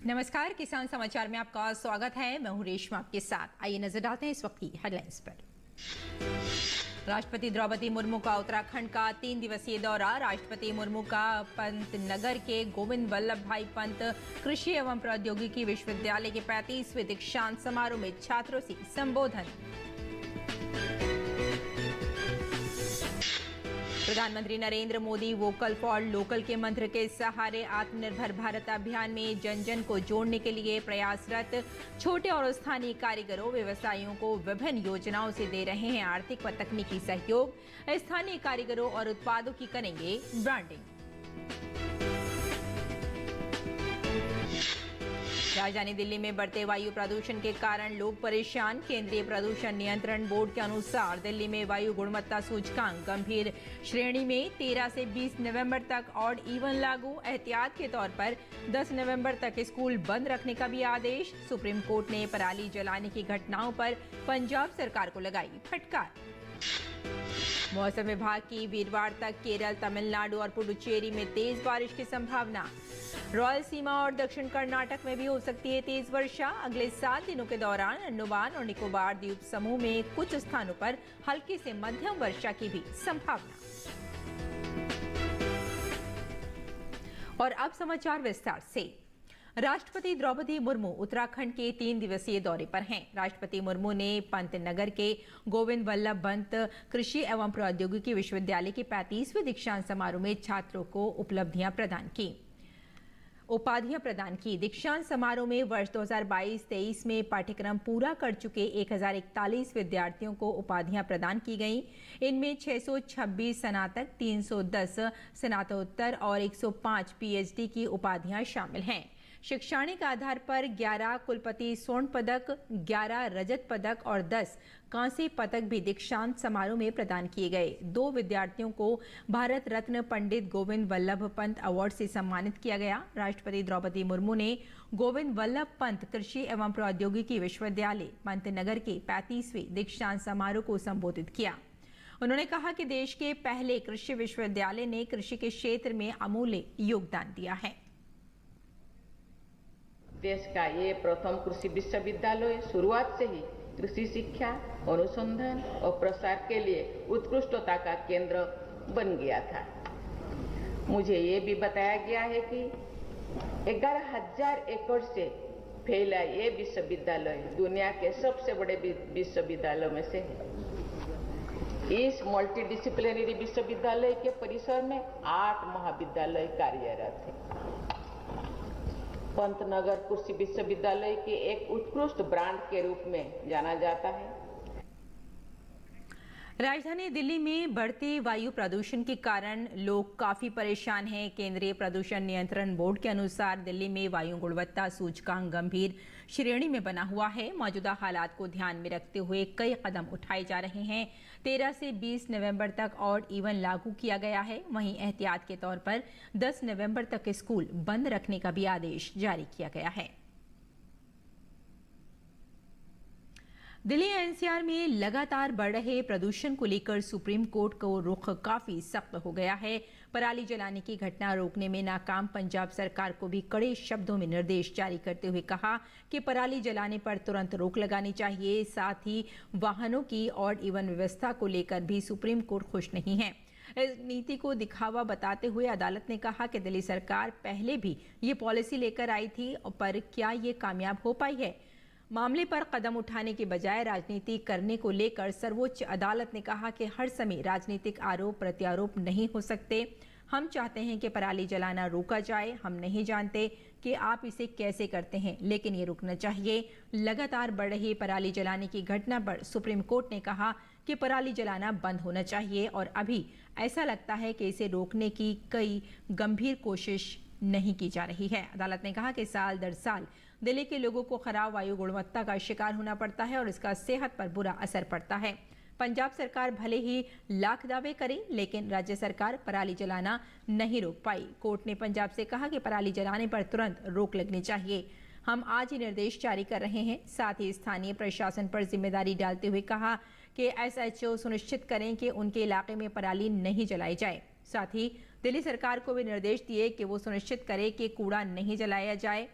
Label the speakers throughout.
Speaker 1: नमस्कार, किसान समाचार में आपका स्वागत है। मैं हूं रेशमा आपके साथ। आइए नजर डालते हैं इस वक्त की हेडलाइंस पर। राष्ट्रपति द्रौपदी मुर्मू का उत्तराखंड का 3 दिवसीय दौरा। राष्ट्रपति मुर्मू का पंतनगर के गोविंद वल्लभ भाई पंत कृषि एवं प्रौद्योगिकी विश्वविद्यालय के 35वें दीक्षांत समारोह में छात्रों से संबोधन। प्रधानमंत्री Narendra Modi vocal for local के मंत्र के सहारे आत्मनिर्भर भारत अभियान में जन जन को जोड़ने के लिए प्रयासरत। छोटे और स्थानीय कारीगरों व्यवसायियों को विभिन्न योजनाओं से दे रहे हैं आर्थिक व तकनीकी सहयोग। स्थानीय कारीगरों और उत्पादों की करेंगे ब्रांडिंग। राजधानी दिल्ली में बढ़ते वायु प्रदूषण के कारण लोग परेशान। केंद्रीय प्रदूषण नियंत्रण बोर्ड के अनुसार दिल्ली में वायु गुणवत्ता सूचकांक गंभीर श्रेणी में। 13 से 20 नवंबर तक ऑड इवन लागू। एहतियात के तौर पर 10 नवंबर तक स्कूल बंद रखने का भी आदेश। सुप्रीम कोर्ट ने पराली जलाने की घटनाओं पर पंजाब सरकार को लगाई फटकार। मौसम विभाग की वीरवार तक केरल, तमिलनाडु और पुडुचेरी में तेज बारिश की संभावना। रॉयल सीमा और दक्षिण कर्नाटक में भी हो सकती है तेज वर्षा। अगले 7 दिनों के दौरान अंडमान और निकोबार द्वीप समूह में कुछ स्थानों पर हल्की से मध्यम वर्षा की भी संभावना। और अब समाचार विस्तार से। राष्ट्रपति द्रौपदी मुर्मू उत्तराखंड के 3 दिवसीय दौरे पर हैं। राष्ट्रपति मुर्मू ने पंतनगर के गोविंद वल्लभ पंत कृषि एवं प्रौद्योगिकी विश्वविद्यालय के 35वें दीक्षांत समारोह में छात्रों को उपाधियां प्रदान की। दीक्षांत समारोह में वर्ष 2022-23 में पाठ्यक्रम पूरा कर चुके 1041 विद्यार्थियों को उपाधियां प्रदान की गईं। इनमें 626 स्नातक, 310 स्नातकोत्तर और 105 पीएचडी की उपाधियां शामिल हैं। शैक्षणिक आधार पर 11 कुलपति स्वर्ण पदक, 11 रजत पदक और 10 कांस्य पदक भी दीक्षांत समारोह में प्रदान किए गए। 2 विद्यार्थियों को भारत रत्न पंडित गोविंद वल्लभ पंत अवार्ड से सम्मानित किया गया। राष्ट्रपति द्रौपदी मुर्मू ने गोविंद वल्लभ पंत कृषि एवं प्रौद्योगिकी विश्वविद्यालय पंतनगर के 35वें दीक्षांत समारोह को संबोधित किया। उन्होंने कहा कि देश के पहले कृषि विश्वविद्यालय ने कृषि के क्षेत्र में अमूल्य योगदान दिया है।
Speaker 2: देश का ये प्रथम कृषि विश्वविद्यालय शुरुआत से ही कृषि शिक्षा, अनुसंधान और प्रसार के लिए उत्कृष्टता का केंद्र बन गया था। मुझे ये भी बताया गया है कि 11,000 एकड़ से फैला ये विश्वविद्यालय दुनिया के सबसे बड़े विश्वविद्यालयों में से है। इस मल्टीडिसिप्लिनरी विश्वविद्यालय के परिसर में 8 महाविद्यालय कार्यरत है। पंतनगर कृषि विश्वविद्यालय के एक उत्कृष्ट ब्रांड के रूप में जाना जाता है।
Speaker 1: राजधानी दिल्ली में बढ़ते वायु प्रदूषण के कारण लोग काफी परेशान हैं। केंद्रीय प्रदूषण नियंत्रण बोर्ड के अनुसार दिल्ली में वायु गुणवत्ता सूचकांक गंभीर श्रेणी में बना हुआ है। मौजूदा हालात को ध्यान में रखते हुए कई कदम उठाए जा रहे हैं। 13 से 20 नवंबर तक ऑड इवन लागू किया गया है। वहीं एहतियात के तौर पर 10 नवंबर तक स्कूल बंद रखने का भी आदेश जारी किया गया है। दिल्ली एनसीआर में लगातार बढ़ रहे प्रदूषण को लेकर सुप्रीम कोर्ट का रुख काफी सख्त हो गया है। पराली जलाने की घटना रोकने में नाकाम पंजाब सरकार को भी कड़े शब्दों में निर्देश जारी करते हुए कहा कि पराली जलाने पर तुरंत रोक लगानी चाहिए। साथ ही वाहनों की ऑड इवन व्यवस्था को लेकर भी सुप्रीम कोर्ट खुश नहीं है। इस नीति को दिखावा बताते हुए अदालत ने कहा कि दिल्ली सरकार पहले भी ये पॉलिसी लेकर आई थी, पर क्या ये कामयाब हो पाई है? मामले पर कदम उठाने के बजाय राजनीति करने को लेकर सर्वोच्च अदालत ने कहा कि हर समय राजनीतिक आरोप प्रत्यारोप नहीं हो सकते। हम चाहते हैं कि पराली जलाना रोका जाए। हम नहीं जानते कि आप इसे कैसे करते हैं, लेकिन ये रुकना चाहिए। लगातार बढ़ रही पराली जलाने की घटना पर सुप्रीम कोर्ट ने कहा कि पराली जलाना बंद होना चाहिए और अभी ऐसा लगता है कि इसे रोकने की कई गंभीर कोशिश नहीं की जा रही है। अदालत ने कहा कि साल दर साल दिल्ली के लोगों को खराब वायु गुणवत्ता का शिकार होना पड़ता है और इसका सेहत पर बुरा असर पड़ता है। पंजाब सरकार भले ही लाख दावे करे, लेकिन राज्य सरकार पराली जलाना नहीं रोक पाई। कोर्ट ने पंजाब से कहा कि पराली जलाने पर तुरंत रोक लगनी चाहिए। हम आज ही निर्देश जारी कर रहे हैं। साथ ही स्थानीय प्रशासन पर जिम्मेदारी डालते हुए कहा कि एसएचओ सुनिश्चित करें कि उनके इलाके में पराली नहीं जलाई जाए। साथ ही दिल्ली सरकार को भी निर्देश दिए कि वो सुनिश्चित करे कि कूड़ा नहीं जलाया जाए।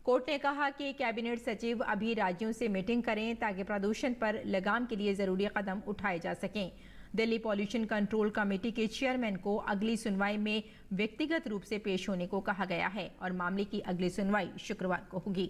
Speaker 1: कोर्ट ने कहा कि कैबिनेट सचिव अभी राज्यों से मीटिंग करें ताकि प्रदूषण पर लगाम के लिए जरूरी कदम उठाए जा सकें। दिल्ली पॉल्यूशन कंट्रोल कमेटी के चेयरमैन को अगली सुनवाई में व्यक्तिगत रूप से पेश होने को कहा गया है और मामले की अगली सुनवाई शुक्रवार को होगी।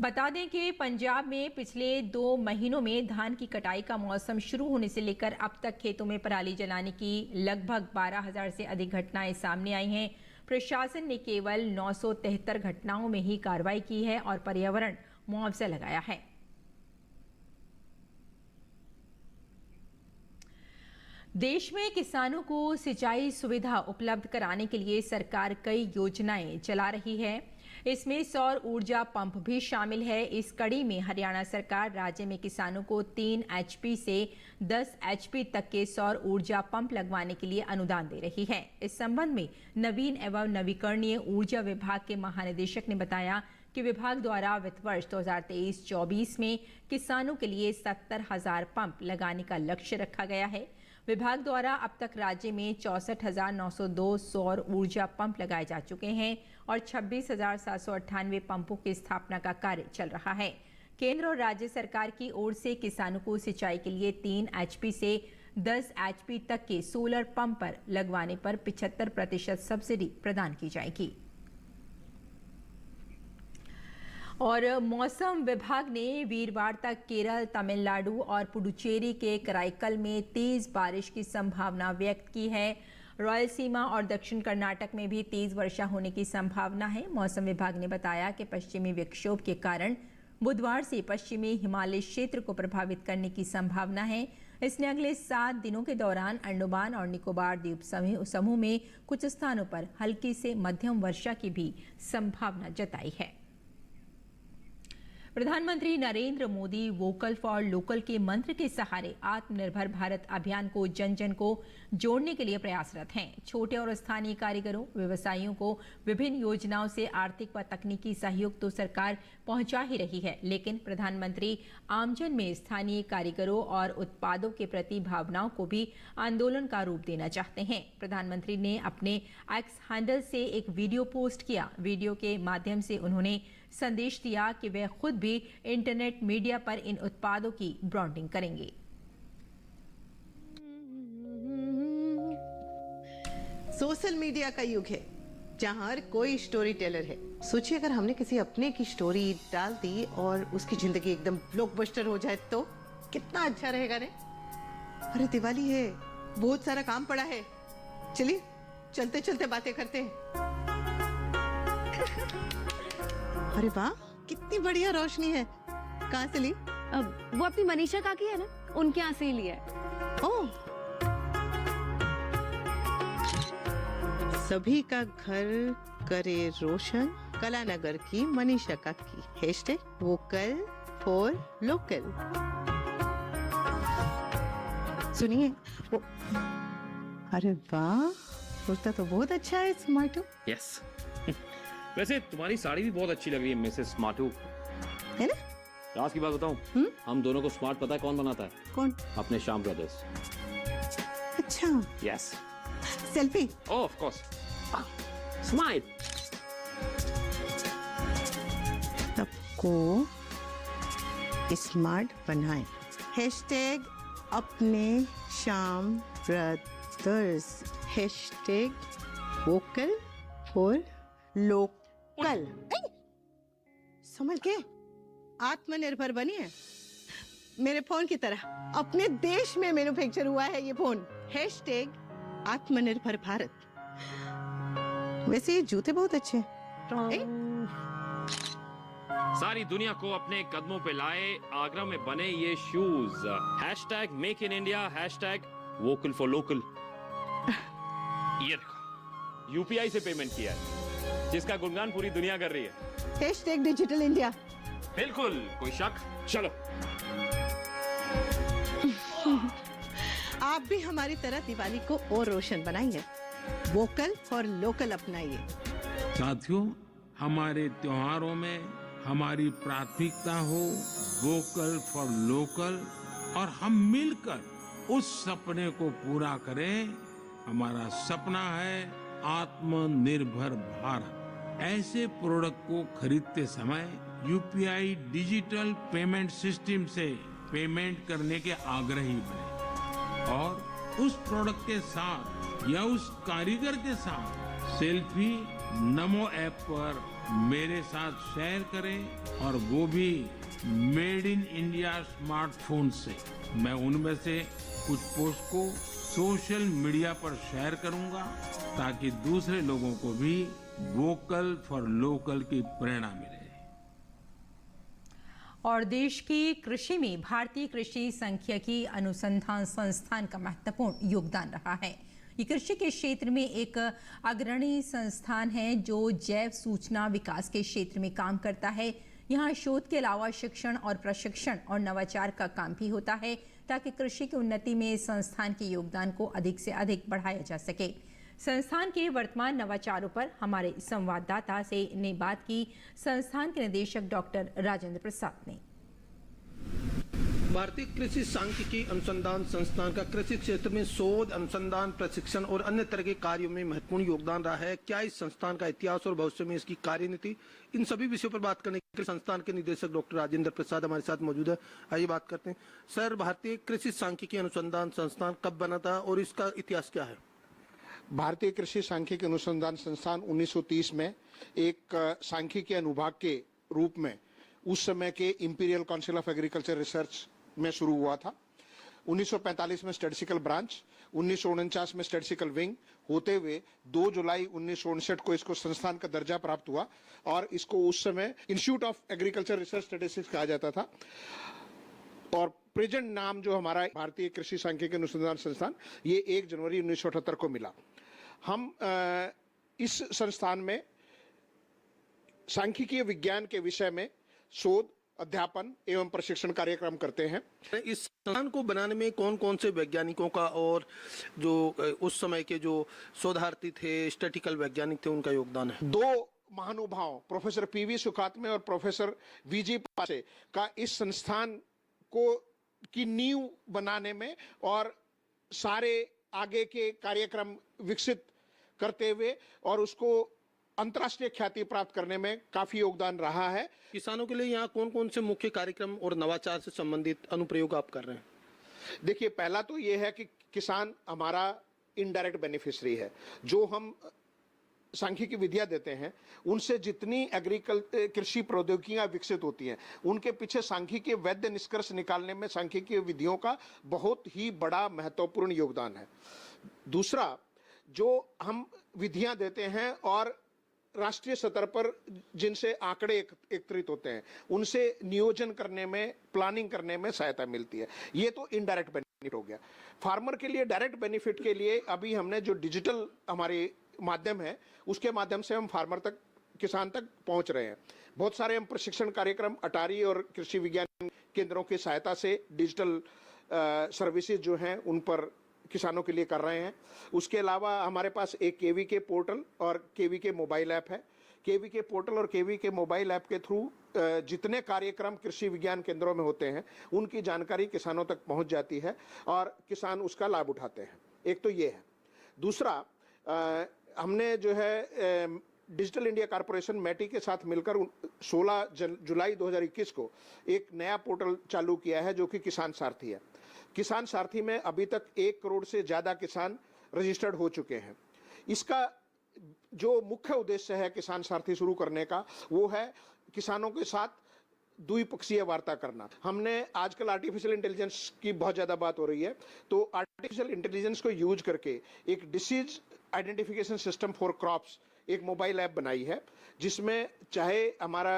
Speaker 1: बता दें कि पंजाब में पिछले 2 महीनों में धान की कटाई का मौसम शुरू होने से लेकर अब तक खेतों में पराली जलाने की लगभग 12,000 से अधिक घटनाएं सामने आई हैं। प्रशासन ने केवल 973 घटनाओं में ही कार्रवाई की है और पर्यावरण मुआवजा लगाया है। देश में किसानों को सिंचाई सुविधा उपलब्ध कराने के लिए सरकार कई योजनाएं चला रही है। इसमें सौर ऊर्जा पंप भी शामिल है। इस कड़ी में हरियाणा सरकार राज्य में किसानों को 3 HP से 10 HP तक के सौर ऊर्जा पंप लगवाने के लिए अनुदान दे रही है। इस संबंध में नवीन एवं नवीकरणीय ऊर्जा विभाग के महानिदेशक ने बताया कि विभाग द्वारा वित्त वर्ष 2023-24 में किसानों के लिए 70,000 पंप लगाने का लक्ष्य रखा गया है। विभाग द्वारा अब तक राज्य में 64,902 सौर ऊर्जा पंप लगाए जा चुके हैं और 26,798 पंपों की स्थापना का कार्य चल रहा है। केंद्र और राज्य सरकार की ओर से किसानों को सिंचाई के लिए 3 HP से 10 HP तक के सोलर पंप पर लगवाने पर 75% सब्सिडी प्रदान की जाएगी। और मौसम विभाग ने वीरवार तक केरल, तमिलनाडु और पुडुचेरी के कराईकल में तेज बारिश की संभावना व्यक्त की है। रायलसीमा और दक्षिण कर्नाटक में भी तेज वर्षा होने की संभावना है। मौसम विभाग ने बताया कि पश्चिमी विक्षोभ के कारण बुधवार से पश्चिमी हिमालय क्षेत्र को प्रभावित करने की संभावना है। इसने अगले 7 दिनों के दौरान अंडमान और निकोबार द्वीप समूह में कुछ स्थानों पर हल्की से मध्यम वर्षा की भी संभावना जताई है। प्रधानमंत्री Narendra Modi vocal for local के मंत्र के सहारे आत्मनिर्भर भारत अभियान को जन जन को जोड़ने के लिए प्रयासरत हैं। छोटे और स्थानीय कारीगरों, व्यवसायियों को विभिन्न योजनाओं से आर्थिक व तकनीकी सहयोग तो सरकार पहुंचा ही रही है, लेकिन प्रधानमंत्री आमजन में स्थानीय कारीगरों और उत्पादों के प्रति भावनाओं को भी आंदोलन का रूप देना चाहते हैं। प्रधानमंत्री ने अपने एक्स हैंडल से एक वीडियो पोस्ट किया। वीडियो के माध्यम से उन्होंने संदेश दिया कि वे खुद भी इंटरनेट मीडिया पर इन उत्पादों की ब्रांडिंग करेंगे।
Speaker 3: सोशल मीडिया का युग है जहां हर कोई स्टोरी टेलर है। सोचिए अगर हमने किसी अपने की स्टोरी डाल दी और उसकी जिंदगी एकदम ब्लॉकबस्टर हो जाए तो कितना अच्छा रहेगा ने? अरे दिवाली है, बहुत सारा काम पड़ा है, चलिए चलते चलते बातें करते हैं। अरे वाह, कितनी बढ़िया रोशनी है। कहाँ से ली?
Speaker 4: वो अपनी मनीषा काकी है ना, उनके यहाँ से ही लिया है।
Speaker 3: ओह, सभी का घर करे रोशन, कलानगर की मनीषा काकी। Hashtag vocal for local. सुनिए वो, अरे वाह, कुर्ता तो बहुत अच्छा है स्मार्टू।
Speaker 5: यस वैसे तुम्हारी साड़ी भी बहुत अच्छी लग रही है मिसेस स्मार्टू,
Speaker 3: है ना?
Speaker 5: राज की बात बताऊं, हम दोनों को स्मार्ट पता है कौन बनाता है?
Speaker 3: कौन?
Speaker 5: अपने श्याम ब्रदर्स।
Speaker 3: अच्छा,
Speaker 5: yes.
Speaker 3: Selfie.
Speaker 5: Oh of course. Smile.
Speaker 3: सबको स्मार्ट बनाए। हैशटैग अपने Shyam brothers. Hashtag vocal for local. समझ के आत्मनिर्भर बनिए, मेरे फोन की तरह। अपने देश में मैन्युफैक्चर हुआ है ये फोन। हैशटैग आत्मनिर्भर भारत। वैसे ये जूते बहुत अच्छे हैं।
Speaker 5: सारी दुनिया को अपने कदमों पे लाए आगरा में बने ये shoes. Hashtag make in India, hashtag vocal for local. ये देखो, यूपीआई से पेमेंट किया है जिसका गुणगान पूरी दुनिया कर रही है।
Speaker 3: Hashtag digital India.
Speaker 5: बिल्कुल, कोई शक? चलो
Speaker 3: आप भी हमारी तरह दिवाली को और रोशन बनाइए। वोकल फॉर लोकल अपनाइए।
Speaker 6: साथियों, हमारे त्योहारों में हमारी प्राथमिकता हो वोकल फॉर लोकल और हम मिलकर उस सपने को पूरा करें। हमारा सपना है आत्मनिर्भर भारत। ऐसे प्रोडक्ट को खरीदते समय यूपीआई डिजिटल पेमेंट सिस्टम से पेमेंट करने के आग्रही बने और उस प्रोडक्ट के साथ या उस कारीगर के साथ सेल्फी नमो ऐप पर मेरे साथ शेयर करें और वो भी मेड इन इंडिया स्मार्टफोन से। मैं उनमें से कुछ पोस्ट को सोशल मीडिया पर शेयर करूंगा ताकि दूसरे लोगों को भी वोकल फॉर लोकल की प्रेरणा मिले।
Speaker 1: और देश की कृषि में भारतीय कृषि सांख्यिकी अनुसंधान संस्थान का महत्वपूर्ण योगदान रहा है। ये कृषि के क्षेत्र में एक अग्रणी संस्थान है जो जैव सूचना विकास के क्षेत्र में काम करता है। यहाँ शोध के अलावा शिक्षण और प्रशिक्षण और नवाचार का काम भी होता है ताकि कृषि की उन्नति में संस्थान के योगदान को अधिक से अधिक बढ़ाया जा सके। संस्थान के वर्तमान नवाचारों पर हमारे संवाददाता से ने बात की संस्थान के निदेशक डॉक्टर राजेंद्र प्रसाद ने।
Speaker 7: भारतीय कृषि सांख्यिकी अनुसंधान संस्थान का कृषि क्षेत्र में शोध, अनुसंधान, प्रशिक्षण और अन्य तरह के कार्यों में महत्वपूर्ण योगदान रहा है। क्या इस संस्थान का इतिहास और भविष्य में इसकी कार्यनीति, इन सभी विषयों पर बात करने के लिए संस्थान के निदेशक डॉक्टर राजेंद्र प्रसाद हमारे साथ मौजूद है। आइए बात करते हैं। सर, भारतीय कृषि सांख्यिकी अनुसंधान संस्थान कब बना था और इसका इतिहास क्या है?
Speaker 8: भारतीय कृषि सांख्यिकी अनुसंधान संस्थान 1930 में एक सांख्यिकी अनुभाग के रूप में उस समय के imperial council of agriculture research में शुरू हुआ था। 1945 में स्टैटिस्टिकल ब्रांच, 1949 में स्टैटिस्टिकल विंग होते हुए 2 जुलाई 1959 को इसको संस्थान का दर्जा प्राप्त हुआ और इसको उस समय institute of agriculture research statistics कहा जाता था। और प्रेजेंट नाम जो हमारा भारतीय कृषि सांख्यिकी अनुसंधान संस्थान, ये 1 जनवरी 1978 को मिला। हम इस संस्थान में सांख्यिकीय विज्ञान के विषय में शोध, अध्यापन एवं प्रशिक्षण कार्यक्रम करते हैं।
Speaker 7: इस संस्थान को बनाने में कौन कौन से वैज्ञानिकों का और जो उस समय के जो शोधार्थी थे, स्टैटिस्टिकल वैज्ञानिक थे, उनका योगदान है?
Speaker 8: 2 महानुभाव प्रोफेसर पीवी सुखात्मे और प्रोफेसर वीजी पासे का इस संस्थान को की नींव बनाने में और सारे आगे के कार्यक्रम विकसित करते हुए और उसको अंतर्राष्ट्रीय ख्याति प्राप्त करने में काफी योगदान रहा है।
Speaker 7: किसानों के लिए यहाँ कौन कौन से मुख्य कार्यक्रम और नवाचार से संबंधित अनुप्रयोग आप कर रहे हैं?
Speaker 8: देखिए, पहला तो ये है कि किसान हमारा इनडायरेक्ट बेनिफिशियरी है। जो हम सांख्यिकी विधियां देते हैं उनसे जितनी कृषि प्रौद्योगिकियां विकसित होती हैं उनके पीछे सांख्यिकीय वैध निष्कर्ष निकालने में सांख्यिकीय विधियों का बहुत ही बड़ा महत्वपूर्ण योगदान है। दूसरा, जो हम विधियां देते हैं और राष्ट्रीय स्तर पर जिनसे आंकड़े एकत्रित होते हैं उनसे नियोजन करने में, प्लानिंग करने में सहायता मिलती है। ये तो इनडायरेक्ट बेनिफिट हो गया। फार्मर के लिए डायरेक्ट बेनिफिट के लिए अभी हमने जो डिजिटल हमारे माध्यम है उसके माध्यम से हम फार्मर तक, किसान तक पहुंच रहे हैं। बहुत सारे हम प्रशिक्षण कार्यक्रम अटारी और कृषि विज्ञान केंद्रों की सहायता से डिजिटल सर्विसेज जो हैं उन पर किसानों के लिए कर रहे हैं। उसके अलावा हमारे पास एक केवीके पोर्टल और केवीके मोबाइल ऐप है। केवीके पोर्टल और केवीके मोबाइल ऐप के थ्रू जितने कार्यक्रम कृषि विज्ञान केंद्रों में होते हैं उनकी जानकारी किसानों तक पहुंच जाती है और किसान उसका लाभ उठाते हैं। एक तो ये है। दूसरा, हमने जो है डिजिटल इंडिया कॉर्पोरेशन मैटी के साथ मिलकर 16 जुलाई 2021 को एक नया पोर्टल चालू किया है जो कि किसान सारथी है। किसान सारथी में अभी तक 1 करोड़ से ज्यादा किसान रजिस्टर्ड हो चुके हैं। इसका जो मुख्य उद्देश्य है किसान सारथी शुरू करने का वो है किसानों के साथ द्विपक्षीय वार्ता करना। हमने आजकल आर्टिफिशियल इंटेलिजेंस की बहुत ज्यादा बात हो रही है, तो आर्टिफिशियल इंटेलिजेंस को यूज करके एक disease identification system for crops एक मोबाइल ऐप बनाई है जिसमें चाहे हमारा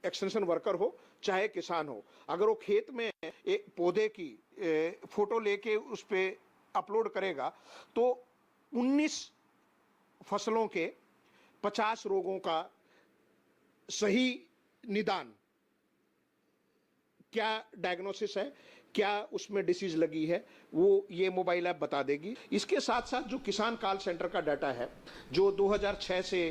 Speaker 8: एक्सटेंशन वर्कर हो चाहे किसान हो, अगर वो खेत में एक पौधे की फोटो लेके उस पे अपलोड करेगा तो 19 फसलों के 50 रोगों का सही निदान, क्या डायग्नोसिस है, क्या उसमें डिसीज लगी है, वो ये मोबाइल ऐप बता देगी। इसके साथ साथ जो किसान कॉल सेंटर का डाटा है जो 2006 से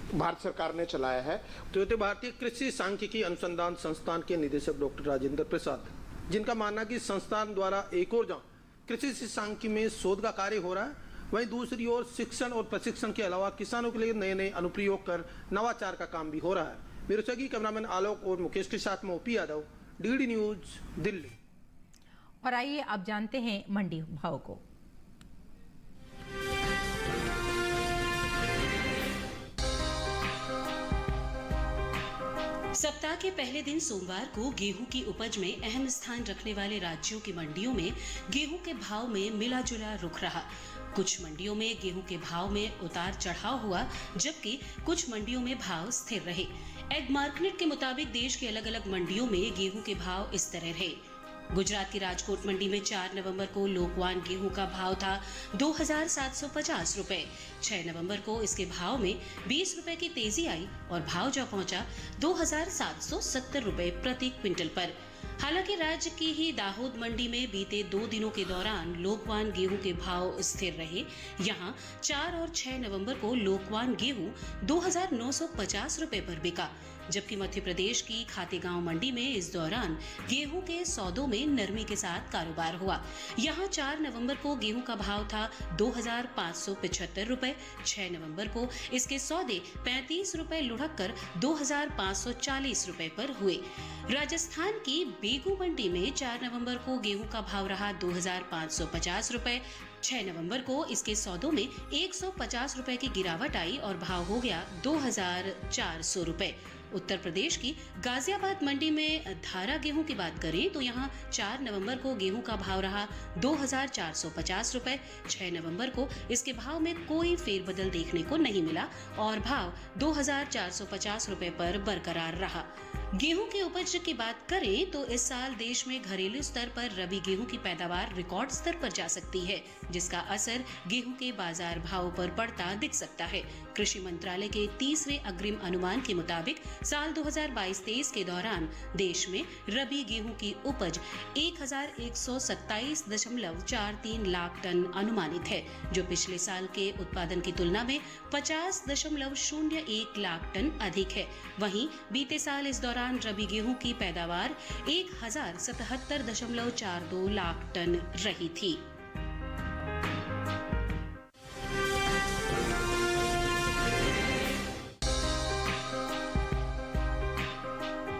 Speaker 8: भारत सरकार ने चलाया है।
Speaker 7: तो ये भारतीय कृषि सांख्यिकी अनुसंधान संस्थान के निदेशक डॉक्टर राजेंद्र प्रसाद, जिनका मानना है कि संस्थान द्वारा एक और जहाँ कृषि सांख्यिकी में शोध का कार्य हो रहा है वहीं दूसरी ओर शिक्षण और प्रशिक्षण के अलावा किसानों के लिए नए नए अनुप्रयोग कर नवाचार का काम भी हो रहा है। मेरे सहयोगी कैमरामैन आलोक और मुकेश के साथ में OP Yadav, DD news, Delhi.
Speaker 1: और आइए अब जानते हैं मंडी भाव को।
Speaker 9: सप्ताह के पहले दिन सोमवार को गेहूं की उपज में अहम स्थान रखने वाले राज्यों की मंडियों में गेहूं के भाव में मिला जुला रुख रहा। कुछ मंडियों में गेहूं के भाव में उतार चढ़ाव हुआ, जबकि कुछ मंडियों में भाव स्थिर रहे। एग मार्केट के मुताबिक देश की अलग अलग मंडियों में गेहूं के भाव इस तरह रहे। गुजरात की राजकोट मंडी में 4 नवंबर को लोकवान गेहूं का भाव था 2,750 रुपए। 6 नवंबर को इसके भाव में 20 रुपए की तेजी आई और भाव जा पहुंचा 2,770 रुपए प्रति क्विंटल पर। हालांकि राज्य की ही दाहोद मंडी में बीते 2 दिनों के दौरान लोकवान गेहूं के भाव स्थिर रहे। यहां 4 और 6 नवंबर को लोकवान गेहूं 2,950 रुपए पर बिका, जबकि मध्य प्रदेश की खातेगांव मंडी में इस दौरान गेहूं के सौदों में नरमी के साथ कारोबार हुआ। यहां 4 नवंबर को गेहूं का भाव था 2,575 रुपए। 6 नवंबर को इसके सौदे 35 रुपए लुढ़क कर 2,540 रुपए पर हुए। राजस्थान की बेगू मंडी में 4 नवंबर को गेहूं का भाव रहा 2,550 रुपए। 6 नवंबर को इसके सौदों में 150 रुपए की गिरावट आई और भाव हो गया 2,400 रुपए। उत्तर प्रदेश की गाजियाबाद मंडी में धारा गेहूं की बात करें तो यहां 4 नवंबर को गेहूं का भाव रहा 2,450 रुपए। 6 नवंबर को इसके भाव में कोई फेरबदल देखने को नहीं मिला और भाव 2,450 रुपए पर बरकरार रहा। गेहूं की उपज की बात करें तो इस साल देश में घरेलू स्तर पर रबी गेहूं की पैदावार रिकॉर्ड स्तर पर जा सकती है, जिसका असर गेहूं के बाजार भाव पर पड़ता दिख सकता है। कृषि मंत्रालय के तीसरे अग्रिम अनुमान के मुताबिक साल 2022-23 के दौरान देश में रबी गेहूं की उपज 1,127.43 लाख टन अनुमानित है, जो पिछले साल के उत्पादन की तुलना में 50.01 लाख टन अधिक है। वहीं बीते साल इस दौरान रबी गेहूं की पैदावार 1,077.42 लाख टन रही थी।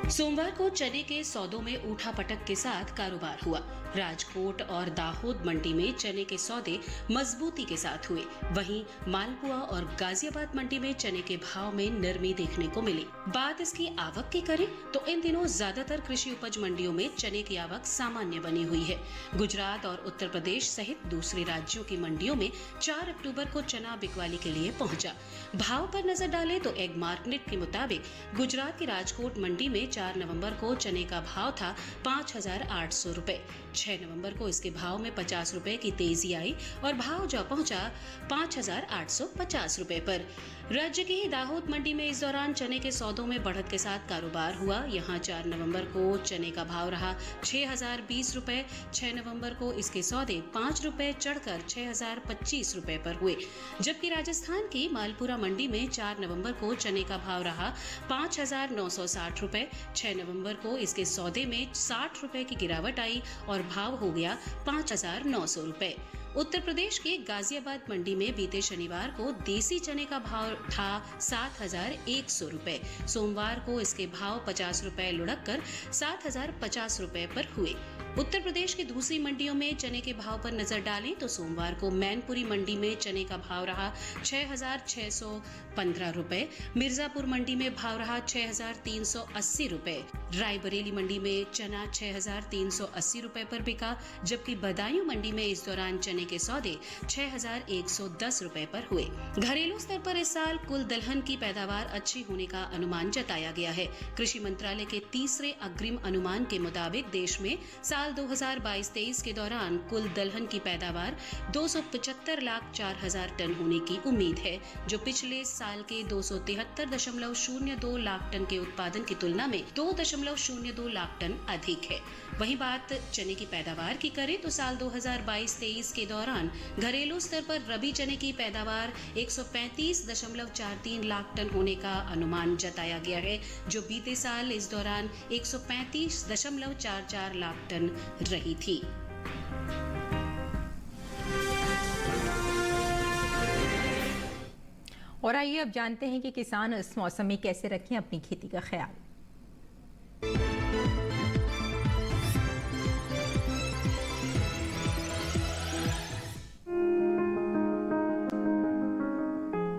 Speaker 9: सोमवार को चने के सौदों में उठापटक के साथ कारोबार हुआ। राजकोट और दाहोद मंडी में चने के सौदे मजबूती के साथ हुए। वहीं मालपुआ और गाजियाबाद मंडी में चने के भाव में नरमी देखने को मिली। बात इसकी आवक की करें तो इन दिनों ज्यादातर कृषि उपज मंडियों में चने की आवक सामान्य बनी हुई है। गुजरात और उत्तर प्रदेश सहित दूसरे राज्यों की मंडियों में 4 अक्टूबर को चना बिकवाली के लिए पहुंचा। भाव पर नजर डालें तो एग मार्केट के मुताबिक गुजरात की राजकोट मंडी में 4 नवंबर को चने का भाव था 5,800 रुपए। 6 नवंबर को इसके भाव में 50 रुपए की तेजी आई और भाव जा पहुंचा 5,850 रुपए पर। राज्य की ही दाहोद मंडी में इस दौरान चने के सौदों में बढ़त के साथ कारोबार हुआ। यहां 4 नवंबर को चने का भाव रहा 6,020 रुपए। 6 नवंबर को इसके सौदे 5 रुपए चढ़कर 6,025 रुपए पर हुए, जबकि राजस्थान की मालपुरा मंडी में 4 नवंबर को चने का भाव रहा 5,960 रुपए। 6 नवंबर को इसके सौदे में 60 रुपए की गिरावट आई और भाव हो गया 5,900 रुपए। उत्तर प्रदेश के गाजियाबाद मंडी में बीते शनिवार को देसी चने का भाव था 7,100 रुपए। सोमवार को इसके भाव 50 रुपए लुढ़क कर 7,050 रुपए पर हुए। उत्तर प्रदेश की दूसरी मंडियों में चने के भाव पर नजर डालें तो सोमवार को मैनपुरी मंडी में चने का भाव रहा 6,615 रुपए। मिर्जापुर मंडी में भाव रहा 6,380 रुपए। रायबरेली मंडी में चना 6,380 रुपए पर बिका, जबकि बदायूं मंडी में इस दौरान चने के सौदे 6,110 रुपए पर हुए। घरेलू स्तर पर इस साल कुल दलहन की पैदावार अच्छी होने का अनुमान जताया गया है। कृषि मंत्रालय के तीसरे अग्रिम अनुमान के मुताबिक देश में साल 2022-23 के दौरान कुल दलहन की पैदावार 275,04,000 टन होने की उम्मीद है, जो पिछले साल के 273.02 लाख टन के उत्पादन की तुलना में 2.02 लाख टन अधिक है। वहीं बात चने की पैदावार की करें तो साल 2022-23 के दौरान घरेलू स्तर पर रबी चने की पैदावार 135.43 लाख टन होने का अनुमान जताया गया है, जो बीते साल इस दौरान 135.44 लाख टन रही थी।
Speaker 1: और आइए अब जानते हैं कि किसान इस मौसम में कैसे रखें अपनी खेती का ख्याल।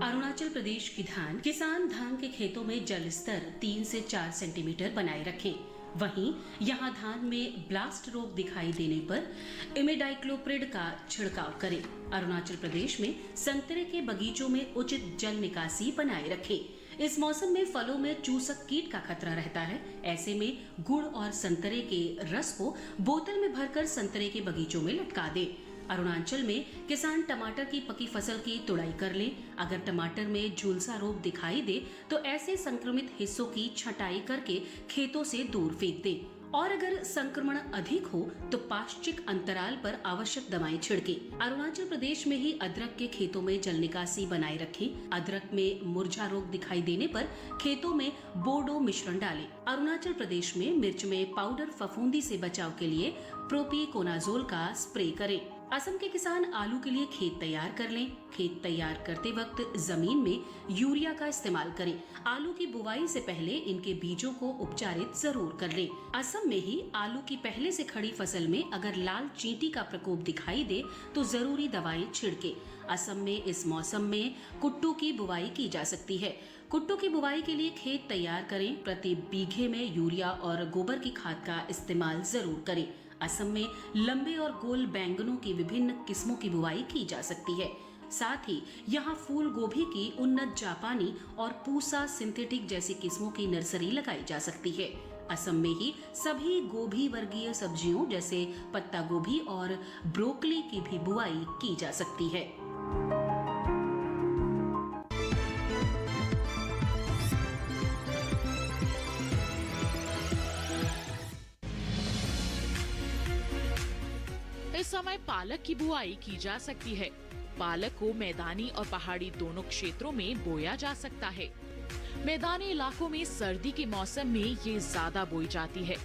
Speaker 9: अरुणाचल प्रदेश की किसान धान के खेतों में जल स्तर 3 से 4 सेंटीमीटर बनाए रखें। वहीं यहां धान में ब्लास्ट रोग दिखाई देने पर इमिडाक्लोप्रिड का छिड़काव करें। अरुणाचल प्रदेश में संतरे के बगीचों में उचित जल निकासी बनाए रखें। इस मौसम में फलों में चूसक कीट का खतरा रहता है। ऐसे में गुड़ और संतरे के रस को बोतल में भरकर संतरे के बगीचों में लटका दें। अरुणाचल में किसान टमाटर की पकी फसल की तुड़ाई कर लें। अगर टमाटर में झुलसा रोग दिखाई दे तो ऐसे संक्रमित हिस्सों की छंटाई करके खेतों से दूर फेंक दें। और अगर संक्रमण अधिक हो तो पाश्चिक अंतराल पर आवश्यक दवाएं छिड़कें। अरुणाचल प्रदेश में ही अदरक के खेतों में जल निकासी बनाए रखें। अदरक में मुरझा रोग दिखाई देने पर खेतों में बोर्डो मिश्रण डालें। अरुणाचल प्रदेश में मिर्च में पाउडर फफूंदी से बचाव के लिए प्रोपीकोनाजोल का स्प्रे करें। असम के किसान आलू के लिए खेत तैयार कर लें। खेत तैयार करते वक्त जमीन में यूरिया का इस्तेमाल करें। आलू की बुवाई से पहले इनके बीजों को उपचारित जरूर कर लें। असम में ही आलू की पहले से खड़ी फसल में अगर लाल चींटी का प्रकोप दिखाई दे तो जरूरी दवाएं छिड़के। असम में इस मौसम में कुट्टू की बुवाई की जा सकती है। कुट्टू की बुवाई के लिए खेत तैयार करें। प्रति बीघे में यूरिया और गोबर की खाद का इस्तेमाल जरूर करें। असम में लंबे और गोल बैंगनों की विभिन्न किस्मों की बुवाई की जा सकती है। साथ ही यहाँ फूल गोभी की उन्नत जापानी और पूसा सिंथेटिक जैसी किस्मों की नर्सरी लगाई जा सकती है। असम में ही सभी गोभी वर्गीय सब्जियों जैसे पत्ता गोभी और ब्रोकली की भी बुआई की जा सकती है।
Speaker 10: इस समय पालक की बुआई की जा सकती है। पालक को मैदानी और पहाड़ी दोनों क्षेत्रों में बोया जा सकता है। मैदानी इलाकों में सर्दी के मौसम में ये ज्यादा बोई जाती है।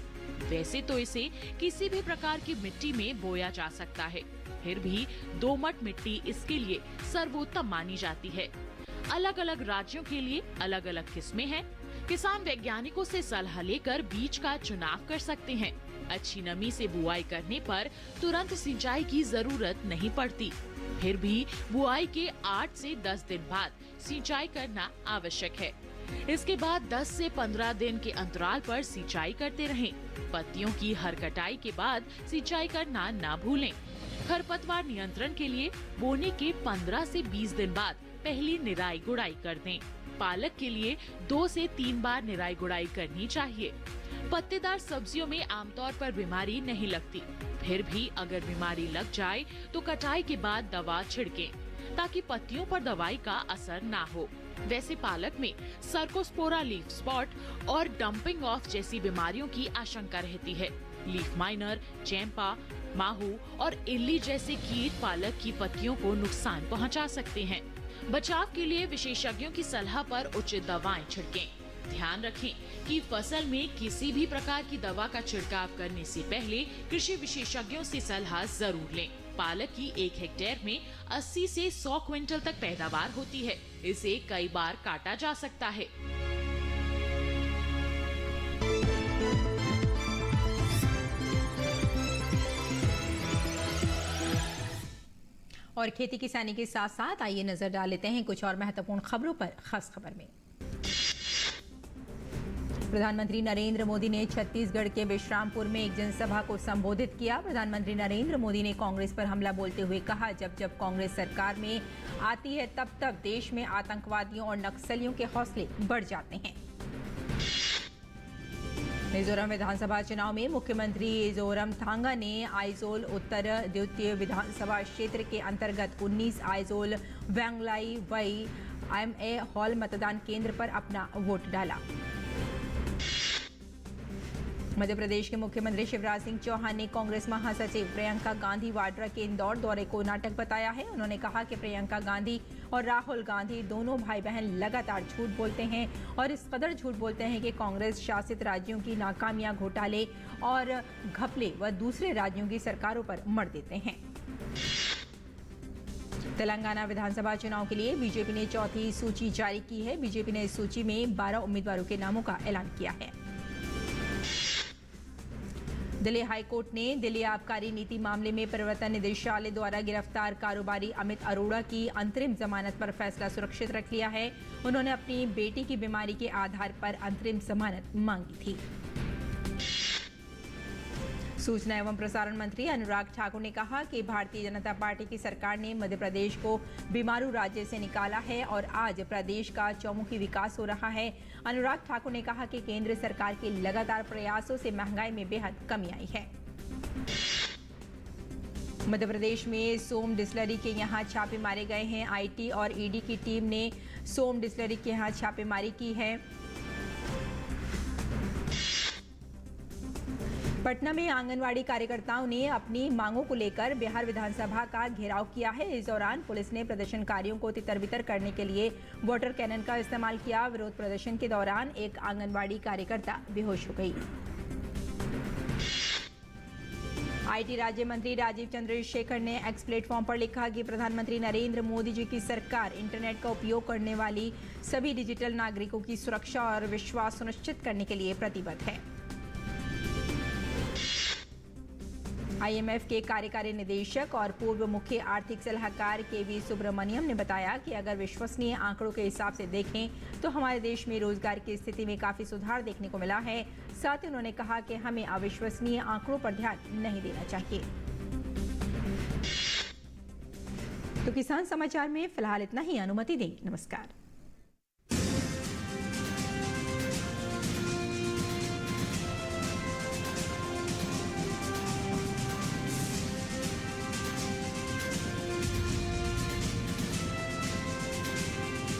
Speaker 10: वैसे तो इसे किसी भी प्रकार की मिट्टी में बोया जा सकता है, फिर भी दोमट मिट्टी इसके लिए सर्वोत्तम मानी जाती है। अलग अलग राज्यों के लिए अलग अलग किस्में हैं। किसान वैज्ञानिकों से सलाह लेकर बीज का चुनाव कर सकते हैं। अच्छी नमी से बुआई करने पर तुरंत सिंचाई की जरूरत नहीं पड़ती। फिर भी बुआई के 8 से 10 दिन बाद सिंचाई करना आवश्यक है। इसके बाद 10 से 15 दिन के अंतराल पर सिंचाई करते रहें। पत्तियों की हर कटाई के बाद सिंचाई करना ना भूलें। खरपतवार नियंत्रण के लिए बोने के 15 से 20 दिन बाद पहली निराई गुड़ाई कर दें। पालक के लिए 2 से 3 बार निराई गुड़ाई करनी चाहिए। पत्तेदार सब्जियों में आमतौर पर बीमारी नहीं लगती, फिर भी अगर बीमारी लग जाए तो कटाई के बाद दवा छिड़कें ताकि पत्तियों पर दवाई का असर ना हो। वैसे पालक में सर्कोस्पोरा लीफ स्पॉट और डंपिंग ऑफ जैसी बीमारियों की आशंका रहती है। लीफ माइनर, चैंपा, माहू और इल्ली जैसे कीट पालक की पत्तियों को नुकसान पहुंचा सकते हैं। बचाव के लिए विशेषज्ञों की सलाह पर उचित दवाएं छिड़कें। ध्यान रखें कि फसल में किसी भी प्रकार की दवा का छिड़काव करने से पहले कृषि विशेषज्ञों से सलाह जरूर लें। पालक की 1 हेक्टेयर में 80 से 100 क्विंटल तक पैदावार होती है। इसे कई बार काटा जा सकता है।
Speaker 1: और खेती किसानी के साथ साथ आइए नजर डाल लेते हैं कुछ और महत्वपूर्ण खबरों पर। खास खबर में प्रधानमंत्री नरेंद्र मोदी ने छत्तीसगढ़ के विश्रामपुर में एक जनसभा को संबोधित किया। प्रधानमंत्री नरेंद्र मोदी ने कांग्रेस पर हमला बोलते हुए कहा, जब जब कांग्रेस सरकार में आती है तब तब देश में आतंकवादियों और नक्सलियों के हौसले बढ़ जाते हैं। मिजोरम विधानसभा चुनाव में मुख्यमंत्री जोरमथांगा ने आइजोल उत्तर द्वितीय विधानसभा क्षेत्र के अंतर्गत 19 आइजोल वैंगलाई वई IMA हॉल मतदान केंद्र पर अपना वोट डाला। मध्य प्रदेश के मुख्यमंत्री शिवराज सिंह चौहान ने कांग्रेस महासचिव प्रियंका गांधी वाड्रा के इंदौर दौरे को नाटक बताया है। उन्होंने कहा कि प्रियंका गांधी और राहुल गांधी दोनों भाई बहन लगातार झूठ बोलते हैं और इस कदर झूठ बोलते हैं कि कांग्रेस शासित राज्यों की नाकामियां, घोटाले और घपले व दूसरे राज्यों की सरकारों पर मढ़ देते हैं। तेलंगाना विधानसभा चुनाव के लिए बीजेपी ने चौथी सूची जारी की है। बीजेपी ने इस सूची में 12 उम्मीदवारों के नामों का ऐलान किया है। दिल्ली हाईकोर्ट ने दिल्ली आबकारी नीति मामले में प्रवर्तन निदेशालय द्वारा गिरफ्तार कारोबारी अमित अरोड़ा की अंतरिम जमानत पर फैसला सुरक्षित रख लिया है। उन्होंने अपनी बेटी की बीमारी के आधार पर अंतरिम जमानत मांगी थी। सूचना एवं प्रसारण मंत्री अनुराग ठाकुर ने कहा कि भारतीय जनता पार्टी की सरकार ने मध्य प्रदेश को बीमारू राज्य से निकाला है और आज प्रदेश का चौमुखी विकास हो रहा है। अनुराग ठाकुर ने कहा कि केंद्र सरकार के लगातार प्रयासों से महंगाई में बेहद कमी आई है। मध्य प्रदेश में सोम डिस्टिलरी के यहां छापे मारे गए हैं। आईटी और ईडी की टीम ने सोम डिस्टिलरी के यहां छापेमारी की है। पटना में आंगनवाड़ी कार्यकर्ताओं ने अपनी मांगों को लेकर बिहार विधानसभा का घेराव किया है। इस दौरान पुलिस ने प्रदर्शनकारियों को तितर-बितर करने के लिए वाटर कैनन का इस्तेमाल किया। विरोध प्रदर्शन के दौरान एक आंगनवाड़ी कार्यकर्ता बेहोश हो गई। आईटी राज्य मंत्री राजीव चंद्रशेखर ने एक्स प्लेटफॉर्म पर लिखा कि प्रधानमंत्री नरेंद्र मोदी जी की सरकार इंटरनेट का उपयोग करने वाली सभी डिजिटल नागरिकों की सुरक्षा और विश्वास सुनिश्चित करने के लिए प्रतिबद्ध है। आईएमएफ के कार्यकारी निदेशक और पूर्व मुख्य आर्थिक सलाहकार केवी सुब्रमण्यम ने बताया कि अगर विश्वसनीय आंकड़ों के हिसाब से देखें तो हमारे देश में रोजगार की स्थिति में काफी सुधार देखने को मिला है। साथ ही उन्होंने कहा कि हमें अविश्वसनीय आंकड़ों पर ध्यान नहीं देना चाहिए। तो किसान समाचार में फिलहाल इतना ही। अनुमति दें। नमस्कार।